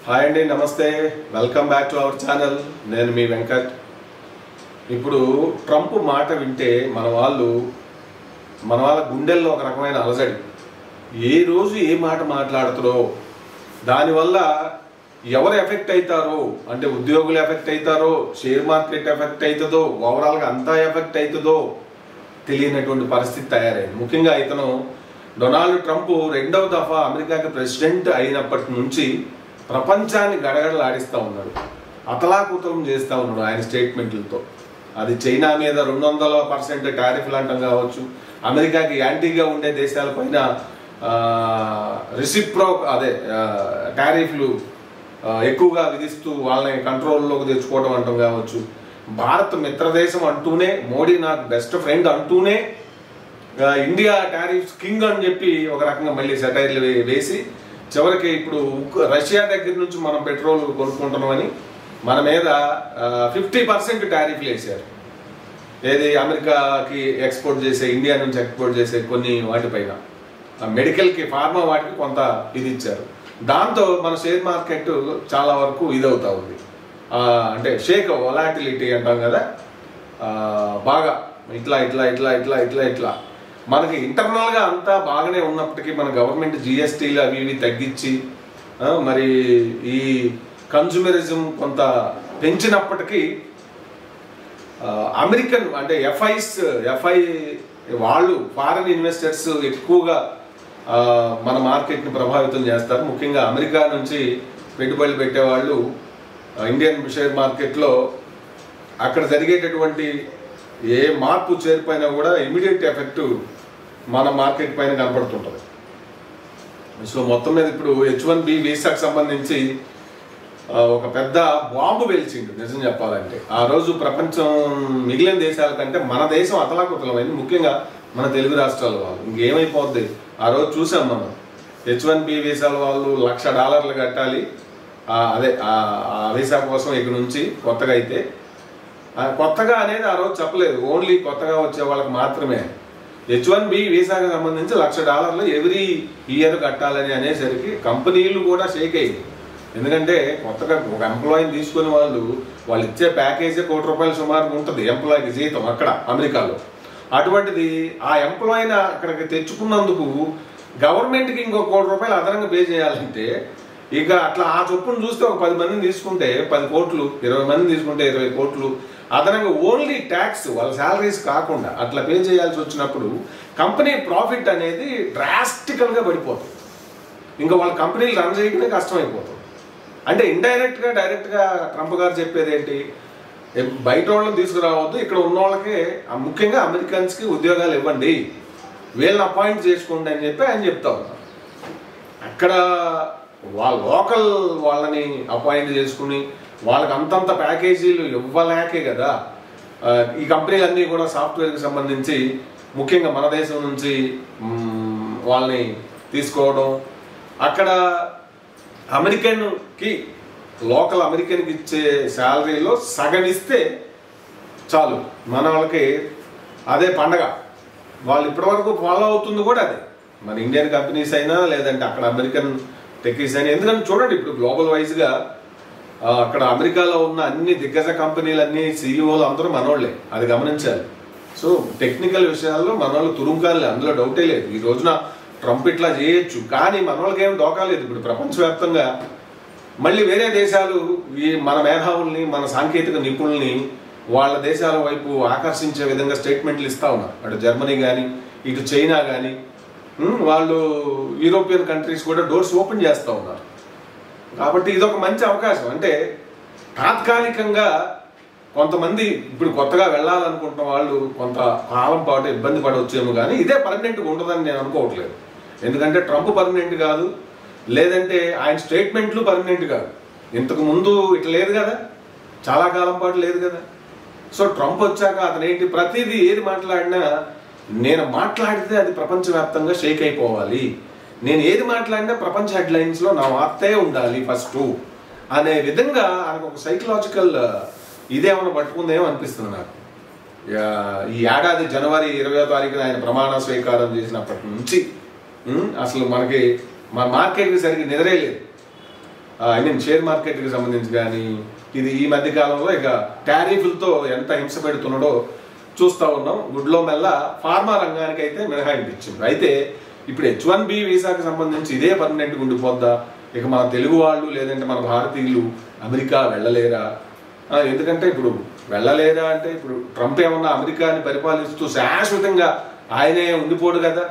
Hi అండి, నమస్తే, welcome back to our channel. నేను మీ వెంకట్. ఇప్పుడు ట్రంప్ మాట వింటే మన వాళ్ళ గుండెల్లో ఒక రకమైన అలజడి. ఏ రోజు ఏ మాట మాట్లాడుతారో దానివల్ల ఎవరు ఎఫెక్ట్ అవుతారో, అంటే ఉద్యోగులు ఎఫెక్ట్ అవుతారో, షేర్ మార్కెట్ ఎఫెక్ట్ అవుతుందో, ఓవరాల్గా అంతా ఎఫెక్ట్ అవుతుందో తెలియనటువంటి పరిస్థితి తయారైంది. ముఖ్యంగా ఇతను డొనాల్డ్ ట్రంప్ రెండవ దఫా అమెరికాకి ప్రెసిడెంట్ అయినప్పటి నుంచి ప్రపంచాన్ని గడగడలాడిస్తూ ఉన్నాడు, అతలాకుతలం చేస్తూ ఉన్నాడు ఆయన స్టేట్మెంట్లతో. అది చైనా మీద 200% టారిఫ్లు అంటాం కావచ్చు, అమెరికాకి యాంటీగా ఉండే దేశాలపైన టారిఫ్లు ఎక్కువగా విధిస్తూ వాళ్ళని కంట్రోల్లోకి తెచ్చుకోవడం అంటాం కావచ్చు. భారత్ మిత్రదేశం అంటూనే, మోడీ నాకు బెస్ట్ ఫ్రెండ్ అంటూనే ఇండియా టారిఫ్స్ కింగ్ అని చెప్పి ఒక రకంగా మళ్ళీ సెటైర్లు వేసి చివరికి ఇప్పుడు రష్యా దగ్గర నుంచి మనం పెట్రోల్ కొనుక్కుంటున్నామని మన మీద 50% టారిఫ్లు వేశారు. ఏది అమెరికాకి ఎక్స్పోర్ట్ చేసే, ఇండియా నుంచి ఎక్స్పోర్ట్ చేసే కొన్ని వాటిపైన, మెడికల్కి, ఫార్మా వాటికి కొంత ఇది ఇచ్చారు. దాంతో మన షేర్ మార్కెట్ చాలా వరకు ఇదవుతా ఉంది. అంటే షేక్ వొలాటిలిటీ అంటాం కదా, బాగా ఇట్లా ఇట్లా ఇట్లా ఇట్లా ఇట్లా ఇట్లా మనకి ఇంటర్నల్గా అంతా బాగానే ఉన్నప్పటికీ మన గవర్నమెంట్ జిఎస్టీలు అవి ఇవి తగ్గించి మరి ఈ కన్జ్యూమరిజం కొంత పెంచినప్పటికీ అమెరికన్ అంటే ఎఫ్ఐ వాళ్ళు ఫారెన్ ఇన్వెస్టర్స్ ఎక్కువగా మన మార్కెట్ని ప్రభావితం చేస్తారు. ముఖ్యంగా అమెరికా నుంచి పెట్టుబడులు పెట్టేవాళ్ళు ఇండియన్ షేర్ మార్కెట్లో అక్కడ జరిగేటటువంటి ఏ మార్పు చేరిపోయినా కూడా ఇమీడియట్ ఎఫెక్ట్ మన మార్కెట్ పైన కనపడుతుంటుంది. సో మొత్తం మీద ఇప్పుడు H1B వీసాకు సంబంధించి ఒక పెద్ద బాంబు వెలిచిండు నిజం చెప్పాలంటే. ఆ రోజు ప్రపంచం మిగిలిన దేశాల కంటే మన దేశం అతలాకుతలమైంది, ముఖ్యంగా మన తెలుగు రాష్ట్రాల వాళ్ళు. ఇంకేమైపోద్ది, ఆ రోజు చూసాం మనం. H1B వీసాల వాళ్ళు $1,00,000 కట్టాలి, ఆ వీసా కోసం ఇక్కడ నుంచి కొత్తగా అయితే. కొత్తగా అనేది ఆ రోజు చెప్పలేదు, ఓన్లీ కొత్తగా వచ్చే వాళ్ళకి మాత్రమే. H1B వీసాకి సంబంధించి $1,00,000 ఎవ్రీ ఇయర్ కట్టాలని అనేసరికి కంపెనీలు కూడా షేక్ అయ్యింది. ఎందుకంటే కొత్తగా ఒక ఎంప్లాయీని తీసుకుని వాళ్ళు ఇచ్చే ప్యాకేజీ ₹1,00,00,000 సుమారు ఉంటుంది ఎంప్లాయీకి జీతం అక్కడ అమెరికాలో. అటువంటిది ఆ ఎంప్లాయీని అక్కడికి తెచ్చుకున్నందుకు గవర్నమెంట్కి ఇంకో ₹1,00,00,000 అదనంగా పే చేయాలంటే, ఇక అట్లా ఆ చొప్పును చూస్తే ఒక 10 మందిని తీసుకుంటే 10 కోట్లు, 20 మందిని తీసుకుంటే 20 కోట్లు అదనంగా ఓన్లీ ట్యాక్స్, వాళ్ళ శాలరీస్ కాకుండా అట్లా పే చేయాల్సి వచ్చినప్పుడు కంపెనీ ప్రాఫిట్ అనేది డ్రాస్టికల్గా పడిపోతుంది. ఇంకా వాళ్ళ కంపెనీలు రన్ చేయడమే కష్టమైపోతుంది. అంటే ఇండైరెక్ట్గా డైరెక్ట్గా ట్రంప్ గారు చెప్పేది ఏంటి, బయట వాళ్ళని తీసుకురావద్దు, ఇక్కడ ఉన్న వాళ్ళకే ముఖ్యంగా అమెరికన్స్కి ఉద్యోగాలు ఇవ్వండి, వీళ్ళని అపాయింట్ చేసుకోండి అని చెప్పి ఆయన చెప్తా ఉన్నారు. అక్కడ లోకల్ వాళ్ళని అపాయింట్ చేసుకుని వాళ్ళకి అంతంత ప్యాకేజీలు ఇవ్వలేకే కదా ఈ కంపెనీలన్నీ కూడా సాఫ్ట్వేర్కి సంబంధించి ముఖ్యంగా మన దేశం నుంచి వాళ్ళని తీసుకోవడం. అక్కడ లోకల్ అమెరికన్కి ఇచ్చే శాలరీలో సగం ఇస్తే చాలు, మన వాళ్ళకి అదే పండగ. వాళ్ళు ఇప్పటివరకు ఫాలో అవుతుంది కూడా అదే, మన ఇండియన్ కంపెనీస్ అయినా లేదంటే అక్కడ అమెరికన్ టెక్కీస్ అయినా. ఎందుకంటే చూడండి, ఇప్పుడు గ్లోబల్ వైజ్గా అక్కడ అమెరికాలో ఉన్న అన్ని దిగ్గజ కంపెనీలన్నీ సీఈఓలు అందరూ మనోళ్లే, అది గమనించాలి. సో టెక్నికల్ విషయాల్లో మనోళ్ళు తురుంకాలే, అందులో డౌటే లేదు. ఈ రోజున ట్రంప్ ఇట్లా చేయొచ్చు, కానీ మనోళ్ళకి ఏం దోకాలేదు. ఇప్పుడు ప్రపంచవ్యాప్తంగా మళ్ళీ వేరే దేశాలు మన మేధావుల్ని, మన సాంకేతిక నిపుణుల్ని వాళ్ళ దేశాల వైపు ఆకర్షించే విధంగా స్టేట్మెంట్లు ఇస్తా ఉన్నారు. అటు జర్మనీ కానీ, ఇటు చైనా కానీ, వాళ్ళు యూరోపియన్ కంట్రీస్ కూడా డోర్స్ ఓపెన్ చేస్తూ ఉన్నారు. కాబట్టి ఇదొక మంచి అవకాశం. అంటే తాత్కాలికంగా కొంతమంది ఇప్పుడు కొత్తగా వెళ్ళాలనుకుంటున్న వాళ్ళు కొంత కాలం పాటు ఇబ్బంది పడవచ్చేమో, కానీ ఇదే పర్మనెంట్గా ఉండదని నేను అనుకోవట్లేదు. ఎందుకంటే ట్రంప్ పర్మనెంట్ కాదు, లేదంటే ఆయన స్టేట్మెంట్లు పర్మనెంట్ కాదు. ఇంతకు ముందు ఇట్లా లేదు కదా, చాలా కాలం పాటు లేదు కదా. సో ట్రంప్ వచ్చాక అతనేంటి, ప్రతిదీ ఏది మాట్లాడినా నేను మాట్లాడితే అది ప్రపంచవ్యాప్తంగా షేక్ అయిపోవాలి, నేను ఏది మాట్లాడినా ప్రపంచ హెడ్లైన్స్లో నా వార్తే ఉండాలి ఫస్ట్ అనే విధంగా ఆయనకు ఒక సైకలాజికల్ ఇదేమన్నా పట్టుకుందేమో అనిపిస్తుంది నాకు. ఈ ఏడాది జనవరి 20వ తారీఖున ఆయన ప్రమాణ స్వీకారం చేసినప్పటి నుంచి అసలు మనకి మన మార్కెట్కి సరిగ్గా నిద్రే లేదు. షేర్ మార్కెట్కి సంబంధించి కానీ ఇది ఈ మధ్య కాలంలో ఇక టారిఫ్లతో ఎంత హింస పెడుతున్నాడో చూస్తూ ఉన్నాం. గుడ్లో మెల్ల ఫార్మా రంగానికి అయితే మినహాయింపు ఇచ్చింది. అయితే ఇప్పుడు H1B వీసాకి సంబంధించి ఇదే పర్మనెంట్గా ఉండిపోద్దా? ఇక మన తెలుగు వాళ్ళు లేదంటే మన భారతీయులు అమెరికా వెళ్ళలేరా? ఎందుకంటే ఇప్పుడు వెళ్ళలేరా అంటే ఇప్పుడు ట్రంప్ ఏమన్నా అమెరికాని పరిపాలిస్తూ శాశ్వతంగా ఆయనే ఉండిపోడు కదా.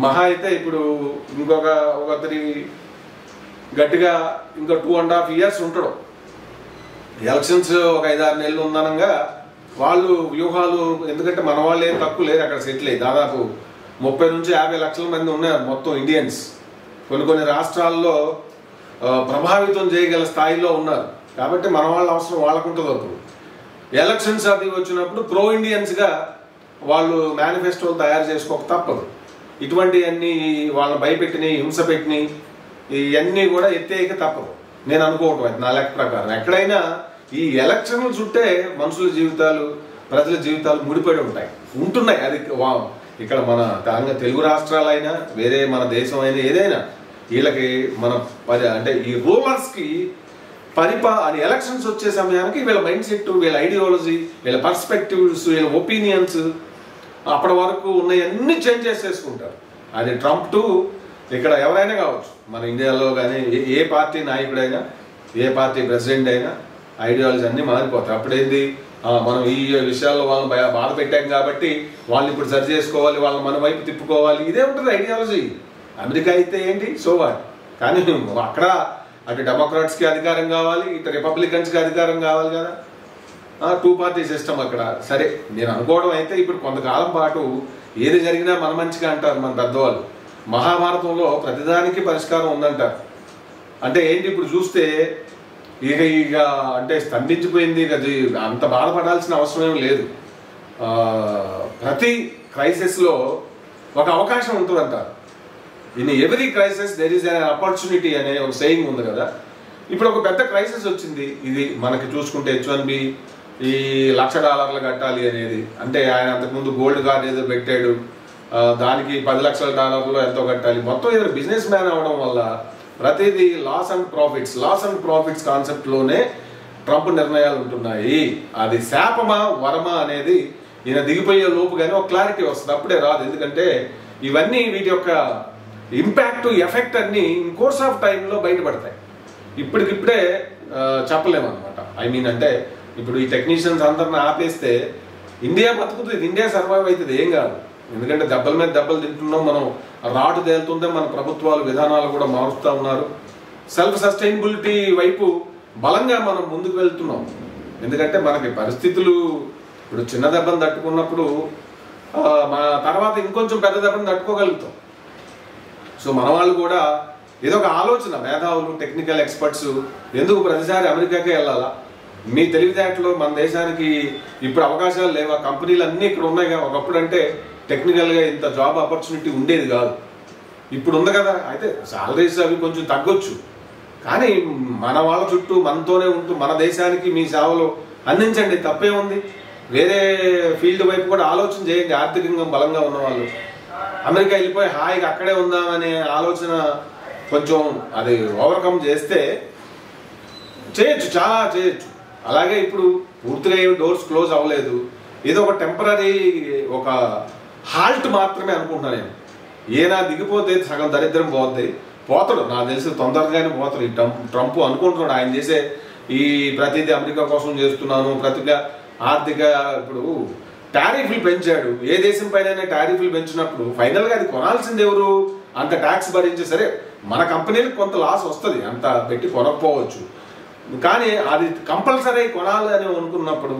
మహా అయితే ఇప్పుడు ఒకరి గట్టిగా ఇంకా 2.5 years ఉంటాడు. ఎలక్షన్స్ ఒక 5-6 నెలలు ఉందనంగా వాళ్ళు వ్యూహాలు, ఎందుకంటే మన వాళ్ళు ఏం తక్కువ లేరు అక్కడ సెటిల్ అయ్యి. దాదాపు 30 నుంచి 50 లక్షల మంది ఉన్నారు మొత్తం ఇండియన్స్. కొన్ని రాష్ట్రాల్లో ప్రభావితం చేయగల స్థాయిలో ఉన్నారు. కాబట్టి మన వాళ్ళ అవసరం వాళ్ళకుంటుంది. అప్పుడు ఎలక్షన్స్ అది వచ్చినప్పుడు ప్రో ఇండియన్స్గా వాళ్ళు మేనిఫెస్టోలు తయారు చేసుకోక తప్పదు. ఇటువంటివన్నీ వాళ్ళని భయపెట్టిని, హింస పెట్టిని ఇవన్నీ కూడా ఎత్తేయక తప్పదు నేను అనుకోవటం. అయితే నా లెక్క ప్రకారం ఎక్కడైనా ఈ ఎలక్షన్లు చుట్టే మనుషుల జీవితాలు, ప్రజల జీవితాలు ముడిపడి ఉంటున్నాయి. అది ఇక్కడ మన తెలుగు రాష్ట్రాలైనా వేరే మన దేశం అయినా ఏదైనా వీళ్ళకి మన అంటే ఈ రూలర్స్కి అది ఎలక్షన్స్ వచ్చే సమయానికి వీళ్ళ మైండ్ సెట్, వీళ్ళ ఐడియాలజీ, వీళ్ళ పర్స్పెక్టివ్స్, వీళ్ళ ఒపీనియన్స్ అప్పటి వరకు ఉన్నవన్నీ చేంజ్ చేసేసుకుంటారు. అది ట్రంప్ టు ఇక్కడ ఎవరైనా కావచ్చు, మన ఇండియాలో కానీ ఏ పార్టీ నాయకుడైనా, ఏ పార్టీ ప్రెసిడెంట్ అయినా ఐడియాలజీ అన్నీ మారిపోతాయి. అప్పుడేంది మనం ఈ విషయాల్లో వాళ్ళని బాధ పెట్టాం కాబట్టి వాళ్ళు ఇప్పుడు సరి చేసుకోవాలి, వాళ్ళని మన వైపు తిప్పుకోవాలి, ఇదే ఉంటుంది ఐడియాలజీ. అమెరికా అయితే ఏంటి సోవాడు. కానీ అక్కడ అటు డెమోక్రాట్స్కి అధికారం కావాలి, ఇటు రిపబ్లికన్స్కి అధికారం కావాలి కదా. 2 party సిస్టమ్ అక్కడ. సరే నేను అనుకోవడం అయితే ఇప్పుడు కొంతకాలం పాటు ఏది జరిగినా మన మంచిగా అంటారు మన పెద్దవాళ్ళు. మహాభారతంలో ప్రతిదానికి పరిష్కారం ఉందంటారు. అంటే ఏంటి ఇప్పుడు చూస్తే ఇక అంటే స్తంభించిపోయింది. ఇక అంత బాధపడాల్సిన అవసరం ఏం లేదు. ప్రతి క్రైసిస్లో ఒక అవకాశం ఉంటుందంటారు. In every crisis there is an opportunity అనే ఒక సేయింగ్ ఉంది కదా. ఇప్పుడు ఒక పెద్ద క్రైసిస్ వచ్చింది. ఇది మనకి చూసుకుంటే H1B ఈ $1,00,000 కట్టాలి అనేది. అంటే ఆయన అంతకుముందు గోల్డ్ కార్డ్ ఏదో పెట్టాడు, దానికి $10 లక్షల ఎంతో కట్టాలి. మొత్తం ఏదో బిజినెస్ మ్యాన్ అవడం వల్ల ప్రతిదీ లాస్ అండ్ ప్రాఫిట్స్ కాన్సెప్ట్లోనే ట్రంప్ నిర్ణయాలు ఉంటున్నాయి. అది శాపమా వరమా అనేది ఈయన దిగిపోయే లోపు కానీ ఒక క్లారిటీ వస్తుంది. అప్పుడే రాదు. ఎందుకంటే ఇవన్నీ వీటి యొక్క ఇంపాక్ట్, ఎఫెక్ట్ అన్నీ ఇన్ కోర్స్ ఆఫ్ టైంలో బయటపడతాయి. ఇప్పటికిప్పుడే చెప్పలేమన్నమాట. అంటే ఇప్పుడు ఈ టెక్నీషియన్స్ అందరిని ఆపేస్తే ఇండియా బతుకుతుంది, ఇండియా సర్వైవ్ అవుతుంది, ఏం కాదు. ఎందుకంటే దెబ్బల మీద దెబ్బలు తింటున్నాం మనం. రాటు తేలుతుంటే మన ప్రభుత్వాలు విధానాలు కూడా మారుస్తూ ఉన్నారు. సెల్ఫ్ సస్టైనబిలిటీ వైపు బలంగా మనం ముందుకు వెళ్తున్నాం. ఎందుకంటే మనకి పరిస్థితులు ఇప్పుడు చిన్న దెబ్బను తట్టుకున్నప్పుడు మన తర్వాత ఇంకొంచెం పెద్ద దెబ్బను తట్టుకోగలుగుతాం. సో మన వాళ్ళు కూడా ఏదో ఒక ఆలోచన, మేధావులు, టెక్నికల్ ఎక్స్పర్ట్స్ ఎందుకు ప్రతిసారి అమెరికాకే వెళ్ళాలా? మీ తెలివితేటలో మన దేశానికి ఇప్పుడు అవకాశాలు లేవా? కంపెనీలు అన్నీ ఇక్కడ ఉన్నాయి కదా. ఒకప్పుడు అంటే టెక్నికల్గా ఇంత జాబ్ ఆపర్చునిటీ ఉండేది కాదు, ఇప్పుడు ఉంది కదా. అయితే సాలరీస్ అవి కొంచెం తగ్గొచ్చు, కానీ మన వాళ్ళ చుట్టూ మనతోనే ఉంటూ మన దేశానికి మీ సేవలు అందించండి, తప్పే ఉంది. వేరే ఫీల్డ్ వైపు కూడా ఆలోచన చేయండి. ఆర్థికంగా బలంగా ఉన్నవాళ్ళు అమెరికా వెళ్ళిపోయి హాయిగా అక్కడే ఉందామనే ఆలోచన కొంచెం అది ఓవర్కమ్ చేస్తే చేయొచ్చు, చాలా చేయొచ్చు. అలాగే ఇప్పుడు పూర్తిగా ఏమి డోర్స్ క్లోజ్ అవ్వలేదు, ఏదో ఒక టెంపరీ ఒక హాల్ట్ మాత్రమే అనుకుంటున్నాను నేను. ఏనా దిగిపోతే సగం దరిద్రం పోతాడు నాకు తెలిసి, తొందరగానే పోతాడు. ఈ ట్రంప్ అనుకుంటున్నాడు ఆయన చేసే ఈ ప్రతిదీ అమెరికా కోసం చేస్తున్నాను, ప్రతిగా ఆర్థిక ఇప్పుడు టారిఫ్లు పెంచాడు. ఏ దేశం పైన టారిఫ్లు పెంచినప్పుడు ఫైనల్గా అది కొనాల్సింది ఎవరు? అంత ట్యాక్స్ భరించే సరే మన కంపెనీలకు కొంత లాస్ వస్తుంది, అంత పెట్టి కొనకపోవచ్చు, కానీ అది కంపల్సరీ కొనాలి అని అనుకున్నప్పుడు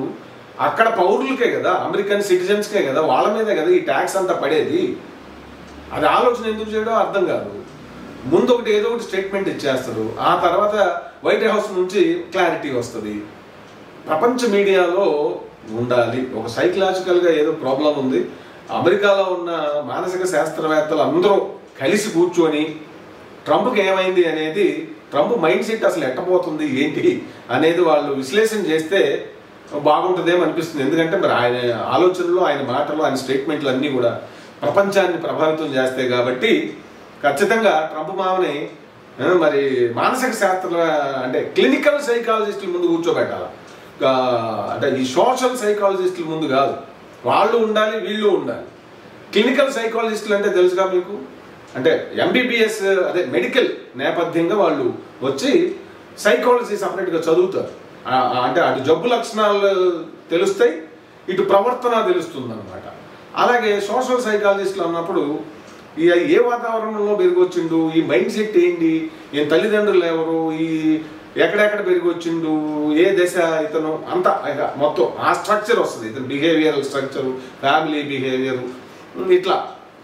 అక్కడ పౌరులకే కదా, అమెరికన్ సిటిజన్స్కే కదా, వాళ్ళ మీదే కదా ఈ ట్యాక్స్ అంతా పడేది. అది ఆలోచన ఎందుకు చేయడో అర్థం కాదు. ముందు ఒకటి ఏదో ఒకటి స్టేట్మెంట్ ఇచ్చేస్తారు, ఆ తర్వాత వైట్ హౌస్ నుంచి క్లారిటీ వస్తుంది. ప్రపంచ మీడియాలో ఉండాలి. ఒక సైకలాజికల్గా ఏదో ప్రాబ్లం ఉంది. అమెరికాలో ఉన్న మానసిక శాస్త్రవేత్తలు అందరూ కలిసి కూర్చొని ట్రంప్కి ఏమైంది అనేది, ట్రంప్ మైండ్ సెట్ అసలు ఎట్టబోతుంది ఏంటి అనేది వాళ్ళు విశ్లేషణ చేస్తే బాగుంటుందేమో అనిపిస్తుంది. ఎందుకంటే మరి ఆయన ఆలోచనలు, ఆయన మాటలు, ఆయన స్టేట్మెంట్లు అన్నీ కూడా ప్రపంచాన్ని ప్రభావితం చేస్తాయి. కాబట్టి ఖచ్చితంగా ట్రంప్ మామని మరి మానసిక శాస్త్ర అంటే క్లినికల్ సైకాలజిస్టుల ముందు కూర్చోబెట్టాలి, అంటే ఈ సోషల్ సైకాలజిస్టుల ముందు కాదు. వాళ్ళు ఉండాలి, వీళ్ళు ఉండాలి. క్లినికల్ సైకాలజిస్టులు అంటే తెలుసుగా మీకు, అంటే ఎంబీబీఎస్ అదే మెడికల్ నేపథ్యంగా వాళ్ళు వచ్చి సైకాలజీ సపరేట్గా చదువుతారు. అంటే అటు జబ్బు లక్షణాలు తెలుస్తాయి, ఇటు ప్రవర్తన తెలుస్తుంది అనమాట. అలాగే సోషల్ సైకాలజిస్టులు అన్నప్పుడు ఏ వాతావరణంలో పెరిగొచ్చిండు, ఈ మైండ్ సెట్ ఏంటి, ఈయన తల్లిదండ్రులు ఎవరు, ఈ ఎక్కడెక్కడ పెరిగొచ్చిండు, ఏ దశ ఇతను, అంతా ఇక మొత్తం ఆ స్ట్రక్చర్ వస్తుంది. ఇతను బిహేవియరల్ స్ట్రక్చరు, ఫ్యామిలీ బిహేవియరు, ఇట్లా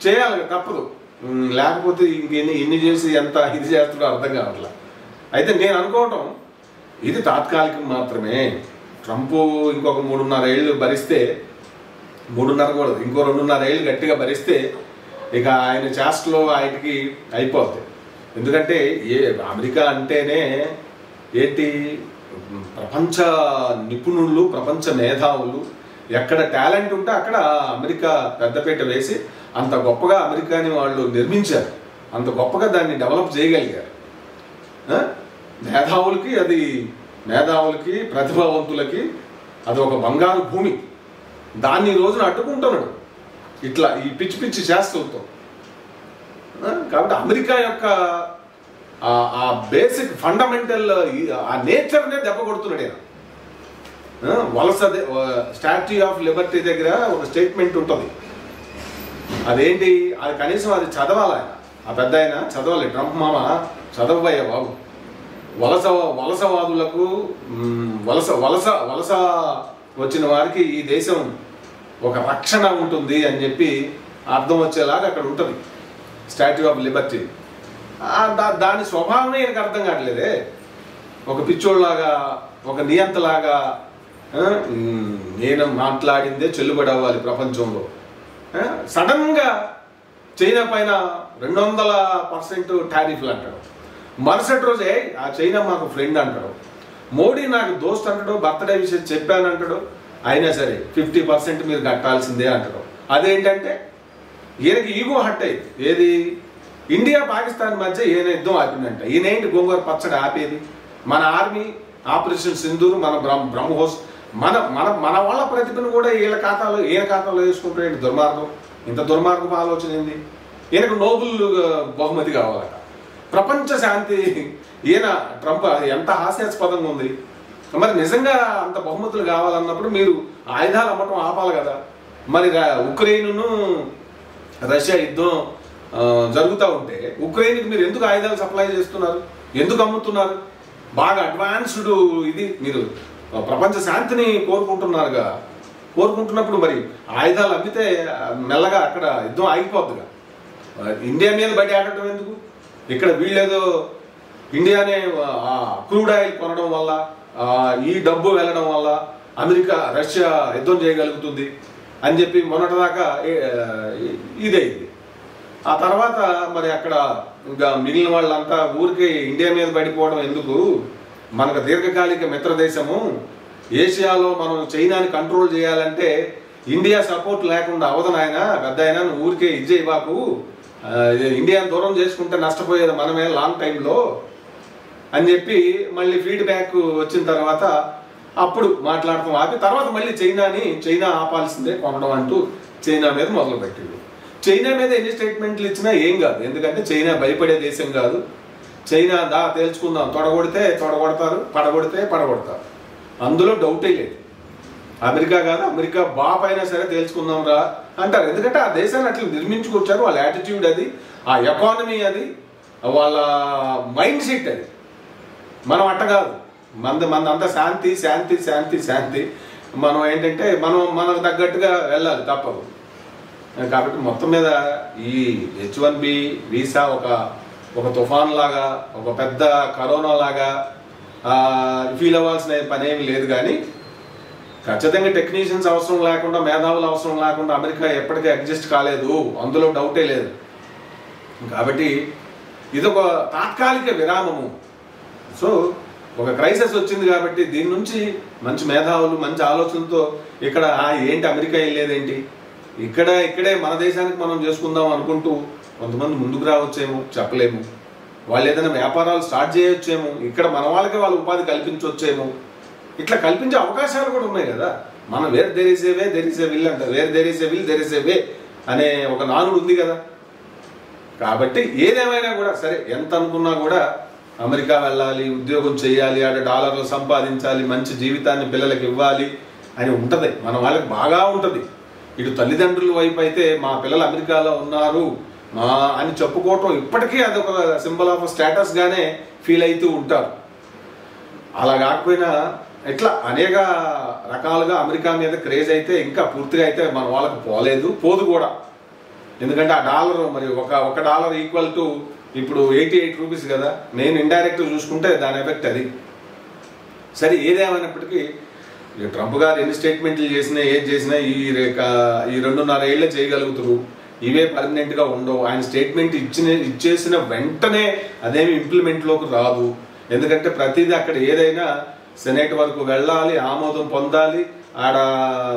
చేయాలి, తప్పదు. లేకపోతే ఇన్ని చేసి ఎంత ఇది చేస్తాడో అర్థం కావట్లా. అయితే నేను అనుకోవటం ఇది తాత్కాలికం మాత్రమే. ట్రంప్ ఇంకొక 3.5 ఏళ్ళు భరిస్తే, 3.5 కూడా ఇంకో 2.5 ఏళ్ళు గట్టిగా భరిస్తే ఇక ఆయన చేష్టలో ఆయనకి అయిపోద్ది. ఎందుకంటే అమెరికా అంటేనే ఏంటి, ప్రపంచ నిపుణులు, ప్రపంచ మేధావులు, ఎక్కడ టాలెంట్ ఉంటే అక్కడ అమెరికా పెద్దపీట వేసి అంత గొప్పగా అమెరికాని వాళ్ళు నిర్మించారు, అంత గొప్పగా దాన్ని డెవలప్ చేయగలిగారు. మేధావులకి ప్రతిభావంతులకి అది ఒక బంగారు భూమి. దాన్ని ఈ రోజున అడ్డుకుంటున్నాడు ఇట్లా ఈ పిచ్చి పిచ్చి చేస్తలతో. కాబట్టి అమెరికా యొక్క ఆ బేసిక్ ఫండమెంటల్ ఆ నేచర్నే దెబ్బ కొడుతున్నాడు ఆయన. వలస స్టాట్యూ ఆఫ్ లిబర్టీ దగ్గర ఒక స్టేట్మెంట్ ఉంటుంది, అదేంటి, అది కనీసం అది చదవాలి ఆయన, ఆ పెద్ద ఆయన చదవాలి. ట్రంప్ మామ చదవయ్యా బాబు, వలసవాదులకు వలస వచ్చిన వారికి ఈ దేశం ఒక రక్షణ ఉంటుంది అని చెప్పి అర్థం వచ్చేలాగా అక్కడ ఉంటుంది స్టాట్యూ ఆఫ్ లిబర్టీ. దాని స్వభావమే ఈయనకు అర్థం కావట్లేదే. ఒక పిచ్చోళ్ళలాగా, ఒక నియంతలాగా నేను మాట్లాడిందే చెల్లుబడి అవ్వాలి ప్రపంచంలో. సడన్గా చైనా పైన 200% టారిఫ్లు అంటాడు. మరుసటి రోజే ఆ చైనా మాకు ఫ్రెండ్ అంటాడు, మోడీ నాకు దోస్త్ అంటాడు, బర్త్డే విషయం చెప్పానంటాడు, అయినా సరే 50% మీరు కట్టాల్సిందే అంటాడు. అదేంటంటే ఈయనకి ఈగో హట్ అయింది. ఏది, ఇండియా పాకిస్తాన్ మధ్య ఈయన యుద్ధం ఆపిందంట. ఈయనేంటి గోంగూర పచ్చడి ఆపేది? మన ఆర్మీ ఆపరేషన్ సింధూర్, మన బ్రహ్మోస్, మన మన మన వాళ్ళ ప్రతిభను కూడా ఈయన ఖాతాలో వేసుకుంటాడు. దుర్మార్గం, ఇంత దుర్మార్గం ఆలోచన ఏంది? ఈయనకు నోబెల్ బహుమతి కావాలట, ప్రపంచ శాంతి. ఈయన ట్రంప్ ఎంత హాస్యాస్పదంగా ఉంది. మరి నిజంగా అంత బహుమతులు కావాలన్నప్పుడు మీరు ఆయుధాలు అమ్మటం ఆపాలి కదా. మరి ఉక్రెయిన్ను రష్యా యుద్ధం జరుగుతూ ఉంటే ఉక్రెయిన్కి మీరు ఎందుకు ఆయుధాలు సప్లై చేస్తున్నారు, ఎందుకు అమ్ముతున్నారు? బాగా అడ్వాన్స్డ్ ఇది, మీరు ప్రపంచ శాంతిని కోరుకుంటున్నప్పుడు మరి ఆయుధాలు అమ్మితే మెల్లగా అక్కడ యుద్ధం ఆగిపోద్దుగా. ఇండియా మీద బయట ఆడటం ఎందుకు? ఇక్కడ వీళ్ళేదో ఇండియానే క్రూడ్ ఆయిల్ కొనడం వల్ల, ఈ డబ్బు వెళ్ళడం వల్ల రష్యా యుద్ధం చేయగలుగుతుంది అని చెప్పి మొన్నటిదాకా ఇదైంది. ఆ తర్వాత మరి అక్కడ ఇంకా మిగిలిన వాళ్ళంతా ఊరికి ఇండియా మీద పడిపోవడం ఎందుకు? మనకు దీర్ఘకాలిక మిత్ర దేశము, ఏషియాలో మనం చైనాని కంట్రోల్ చేయాలంటే ఇండియా సపోర్ట్ లేకుండా అవదన ఆయన పెద్ద ఆయన, ఊరికే ఇజ్జయ్ బాబు, ఇండియాని దూరం చేసుకుంటే నష్టపోయేది మనమే లాంగ్ టైంలో అని చెప్పి మళ్ళీ ఫీడ్బ్యాక్ వచ్చిన తర్వాత అప్పుడు మాట్లాడటం ఆపి తర్వాత మళ్ళీ చైనా ఆపాల్సిందే కొనడం అంటూ చైనా మీద మొదలుపెట్టిండు. చైనా మీద ఎన్ని స్టేట్మెంట్లు ఇచ్చినా ఏం కాదు, ఎందుకంటే చైనా భయపడే దేశం కాదు. చైనా తేల్చుకుందాం, తొడగొడతారు, పడగొడతారు, అందులో డౌటే లేదు. అమెరికా కాదు, అమెరికా బాప్ అయినా సరే తేల్చుకుందాం రా అంటారు. ఎందుకంటే ఆ దేశాన్ని అట్లా నిర్మించుకొచ్చారు, వాళ్ళ యాటిట్యూడ్ అది, ఆ ఎకానమీ అది, వాళ్ళ మైండ్ సెట్ అది. మనం అట్ట కాదు, అంతా శాంతి శాంతి శాంతి శాంతి. మనం ఏంటంటే మనకు తగ్గట్టుగా వెళ్ళాలి, తప్పదు. కాబట్టి మొత్తం మీద ఈ H1B వీసా ఒక తుఫాన్ లాగా, ఒక పెద్ద కరోనా లాగా ఫీల్ అవ్వాల్సిన పనేమి లేదు. కానీ ఖచ్చితంగా టెక్నీషియన్స్ అవసరం లేకుండా, మేధావులు అవసరం లేకుండా అమెరికా ఎప్పటికీ అడ్జస్ట్ కాలేదు, అందులో డౌటే లేదు. కాబట్టి ఇదొక తాత్కాలిక విరామము. సో ఒక క్రైసిస్ వచ్చింది కాబట్టి దీని నుంచి మంచి మేధావులు మంచి ఆలోచనతో ఇక్కడ ఏంటి అమెరికా వెళ్ళేదేంటి, ఇక్కడే మన దేశానికి మనం చేసుకుందాం అనుకుంటూ కొంతమంది ముందుకు రావచ్చేమో, చెప్పలేము. వాళ్ళు ఏదైనా వ్యాపారాలు స్టార్ట్ చేయొచ్చేమో, ఇక్కడ మన వాళ్ళకి వాళ్ళు ఉపాధి కల్పించవచ్చేమో, ఇట్లా కల్పించే అవకాశాలు కూడా ఉన్నాయి కదా. మనం where there is a way there is a will అంటారు, where there is a will there is a way అనే ఒక నానుడు ఉంది కదా. కాబట్టి ఏదేమైనా కూడా సరే, ఎంత అనుకున్నా కూడా అమెరికా వెళ్ళాలి, ఉద్యోగం చేయాలి, ఆడ డాలర్లు సంపాదించాలి, మంచి జీవితాన్ని పిల్లలకి ఇవ్వాలి అని ఉంటుంది, మన వాళ్ళకి బాగా ఉంటుంది. ఇటు తల్లిదండ్రుల వైపు అయితే మా పిల్లలు అమెరికాలో ఉన్నారు అని చెప్పుకోవటం ఇప్పటికీ అదొక సింబల్ ఆఫ్ స్టేటస్ గానే ఫీల్ అవుతూ ఉంటారు. అలా కాకపోయినా ఇట్లా అనేక రకాలుగా అమెరికా మీద క్రేజ్ అయితే ఇంకా పూర్తిగా అయితే మన వాళ్ళకి పోలేదు, పోదు కూడా. ఎందుకంటే ఆ డాలర్ మరి ఒక డాలర్ ఈక్వల్ టు ఇప్పుడు 88 రూపీస్ కదా. నేను ఇండైరెక్ట్ చూసుకుంటే దాని ఎఫెక్ట్ అది. సరే, ఏదేమైనప్పటికీ ట్రంప్ గారు ఎన్ని స్టేట్మెంట్లు చేసినా ఏది చేసినా ఈ 2.5 ఏళ్ళే చేయగలుగుతారు, ఇవే పర్మనెంట్గా ఉండవు. ఆయన స్టేట్మెంట్ ఇచ్చేసిన వెంటనే అదేమి ఇంప్లిమెంట్లోకి రాదు. ఎందుకంటే ప్రతిదీ అక్కడ ఏదైనా సెనేట్ వరకు వెళ్ళాలి, ఆమోదం పొందాలి, ఆడ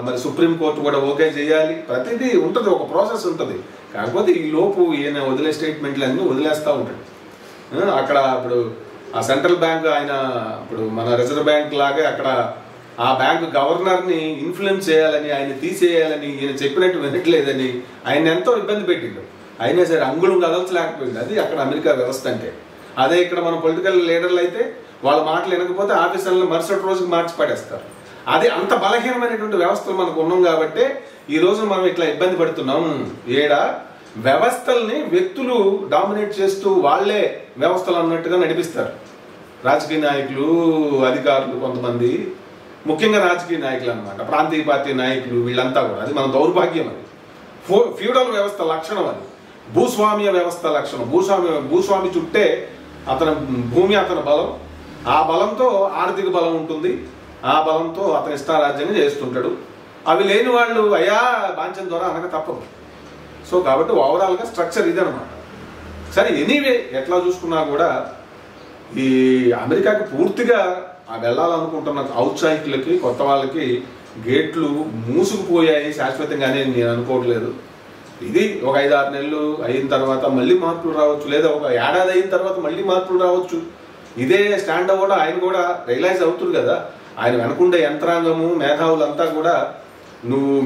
మరి సుప్రీంకోర్టు కూడా ఓకే చేయాలి, ప్రతిదీ ఉంటుంది, ఒక ప్రాసెస్ ఉంటుంది. కాకపోతే ఈ లోపు ఈయన వదిలే స్టేట్మెంట్లు అన్నీ వదిలేస్తూ ఉంటాడు. అక్కడ ఇప్పుడు ఆ సెంట్రల్ బ్యాంక్ ఆయన ఇప్పుడు మన రిజర్వ్ బ్యాంక్ లాగే అక్కడ ఆ బ్యాంకు గవర్నర్ని ఇన్ఫ్లుయెన్స్ చేయాలని, ఆయన తీసేయాలని, ఈయన చెప్పినట్టు వినట్లేదని ఆయన ఎంతో ఇబ్బంది పెట్టిండు. అయినా సరే అంగుళం కదల్చలేకపోయింది. అది అక్కడ అమెరికా వ్యవస్థ అంటే. అదే ఇక్కడ మన పొలిటికల్ లీడర్లు అయితే వాళ్ళ మాటలు వినకపోతే ఆఫీసర్లను మరుసటి రోజుకి మార్చి పడేస్తారు. అది అంత బలహీనమైనటువంటి వ్యవస్థలు మనకు ఉన్నాం కాబట్టి ఈ రోజు మనం ఇట్లా ఇబ్బంది పడుతున్నాం. వ్యవస్థల్ని వ్యక్తులు డామినేట్ చేస్తూ వాళ్లే వ్యవస్థలు అన్నట్టుగా నడిపిస్తారు. రాజకీయ నాయకులు, అధికారులు, కొంతమంది ముఖ్యంగా రాజకీయ నాయకులు అన్నమాట, ప్రాంతీయ పార్టీ నాయకులు, వీళ్ళంతా కూడా. అది మన దౌర్భాగ్యం. అది ఫ్యూడల్ వ్యవస్థ లక్షణం, అది భూస్వామ్య వ్యవస్థ లక్షణం. భూస్వామి చుట్టే అతని భూమి, అతని బలం, ఆ బలంతో ఆర్థిక బలం ఉంటుంది, ఆ బలంతో అతని ఇష్టారాజ్యంగా చేస్తుంటాడు. అవి లేని వాళ్ళు అయ్యా బాంఛం ద్వారా అనక తప్పదు. సో కాబట్టి ఓవరాల్గా స్ట్రక్చర్ ఇదనమాట. సరే, ఎనీవే ఎట్లా చూసుకున్నా కూడా ఈ అమెరికాకి పూర్తిగా వెళ్ళాలనుకుంటున్న ఔత్సాహికులకి, కొత్త వాళ్ళకి గేట్లు మూసుకుపోయాయి శాశ్వతంగానే నేను అనుకోవట్లేదు. ఇది ఒక 5-6 నెలలు అయిన తర్వాత మళ్ళీ మార్పులు రావచ్చు, లేదా ఒక ఏడాది అయిన తర్వాత మళ్ళీ మార్పులు రావచ్చు. ఇదే స్టాండ్ కూడా ఆయన కూడా రియలైజ్ అవుతుంది కదా. ఆయన వెనకుండే యంత్రాంగము, మేధావులంతా కూడా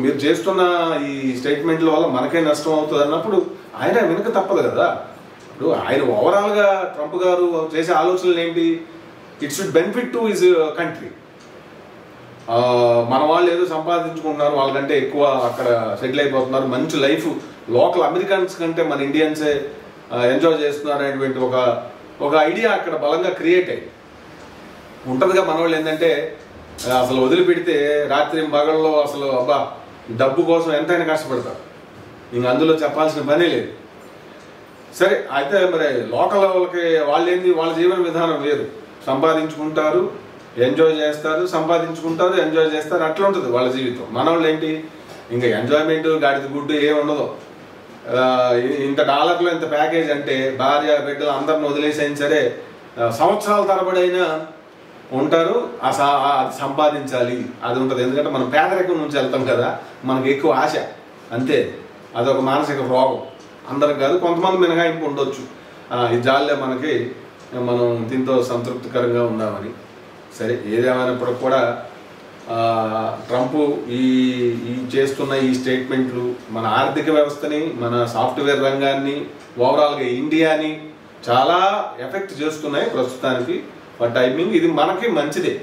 మీరు చేస్తున్న ఈ స్టేట్మెంట్ల వల్ల మనకే నష్టం అవుతుంది అన్నప్పుడు ఆయన వెనక తప్పదు కదా. ఇప్పుడు ఆయన ఓవరాల్గా ట్రంప్ గారు చేసే ఆలోచనలు ఏంటి? It should benefit to his country. మన వాళ్ళు ఏదో సంపాదించుకుంటున్నారు, వాళ్ళకంటే ఎక్కువ అక్కడ సెటిల్ అయిపోతున్నారు, మంచి లైఫ్ లోకల్ అమెరికన్స్ కంటే మన ఇండియన్సే ఎంజాయ్ చేస్తున్నారు అనేటువంటి ఒక ఐడియా అక్కడ బలంగా క్రియేట్ అయ్యి ఉంటుందిగా. మన వాళ్ళు ఏంటంటే అసలు వదిలిపెడితే రాత్రి పగల్లో అసలు అబ్బా డబ్బు కోసం ఎంతైనా కష్టపడతారు, ఇంక అందులో చెప్పాల్సిన పనే లేదు. సరే, అయితే మరి లోకల్ వాళ్ళకి వాళ్ళేంది, వాళ్ళ జీవన విధానం వేరు. సంపాదించుకుంటారు, ఎంజాయ్ చేస్తారు, సంపాదించుకుంటారు, ఎంజాయ్ చేస్తారు, అట్లా ఉంటుంది వాళ్ళ జీవితం. మన వాళ్ళు ఏంటి, ఇంకా ఎంజాయ్మెంట్ గాడిద గుడ్డు ఏమి ఉండదు. ఇంత డాలర్లో ఇంత ప్యాకేజ్ అంటే భార్య బిడ్డలు అందరిని వదిలేసైనా సరే సంవత్సరాల తరబడైనా ఉంటారు, అది సంపాదించాలి అది ఉంటుంది. ఎందుకంటే మనం పేదరికం నుంచి వెళ్తాం కదా, మనకు ఎక్కువ ఆశ, అంతే. అదొక మానసిక రోగం. అందరికి కాదు, కొంతమంది మినహాయింపు ఉండొచ్చు, ఈ జాలే మనకి మనం దీంతో సంతృప్తికరంగా ఉన్నామని. సరే, ఏదేమైనప్పుడు కూడా ట్రంప్ ఈ చేస్తున్న ఈ స్టేట్మెంట్లు మన ఆర్థిక వ్యవస్థని, మన సాఫ్ట్వేర్ రంగాన్ని, ఓవరాల్గా ఇండియాని చాలా ఎఫెక్ట్ చేస్తున్నాయి ప్రస్తుతానికి. బట్ ఐ మీన్ ఇది మనకి మంచిదే.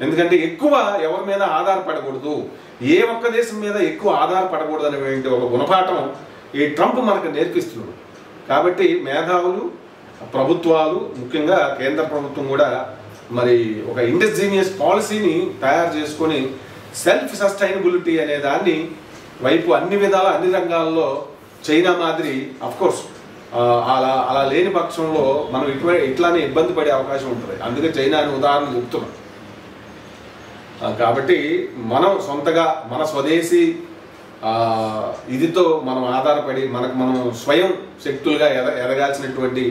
ఎందుకంటే ఎక్కువ ఎవరి మీద ఆధారపడకూడదు, ఏ ఒక్క దేశం మీద ఎక్కువ ఆధారపడకూడదు అనేటువంటి ఒక గుణపాఠం ఈ ట్రంప్ మనకు నేర్పిస్తున్నాడు. కాబట్టి మేధావులు, ప్రభుత్వాలు, ముఖ్యంగా కేంద్ర ప్రభుత్వం కూడా మరి ఒక ఇండస్ట్రీనియస్ పాలసీని తయారు చేసుకొని సెల్ఫ్ సస్టైనబిలిటీ అనే దాన్ని వైపు అన్ని విధాల అన్ని రంగాల్లో చైనా మాదిరి, అఫ్కోర్స్ అలా లేని పక్షంలో మనం ఇట్లానే ఇబ్బంది పడే అవకాశం ఉంటుంది. అందుకే చైనా అని ఉదాహరణ చెప్తున్నాం. కాబట్టి మనం సొంతగా మన స్వదేశీ ఇదితో మనం ఆధారపడి మనకు మనం స్వయం శక్తులుగా ఎదగాల్సినటువంటి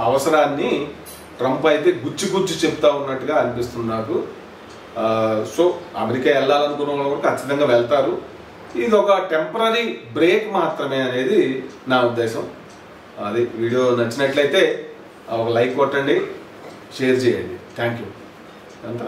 అవసరాన్ని ట్రంప్ అయితే గుచ్చి చెప్తా ఉన్నట్టుగా అనిపిస్తుంది నాకు. సో అమెరికా వెళ్ళాలనుకున్న వాళ్ళు కూడా ఖచ్చితంగా వెళ్తారు. ఇది ఒక టెంపరీ బ్రేక్ మాత్రమే అనేది నా ఉద్దేశం. అది వీడియో నచ్చినట్లయితే ఒక లైక్ కొట్టండి, షేర్ చేయండి. థ్యాంక్ యూ అంతా.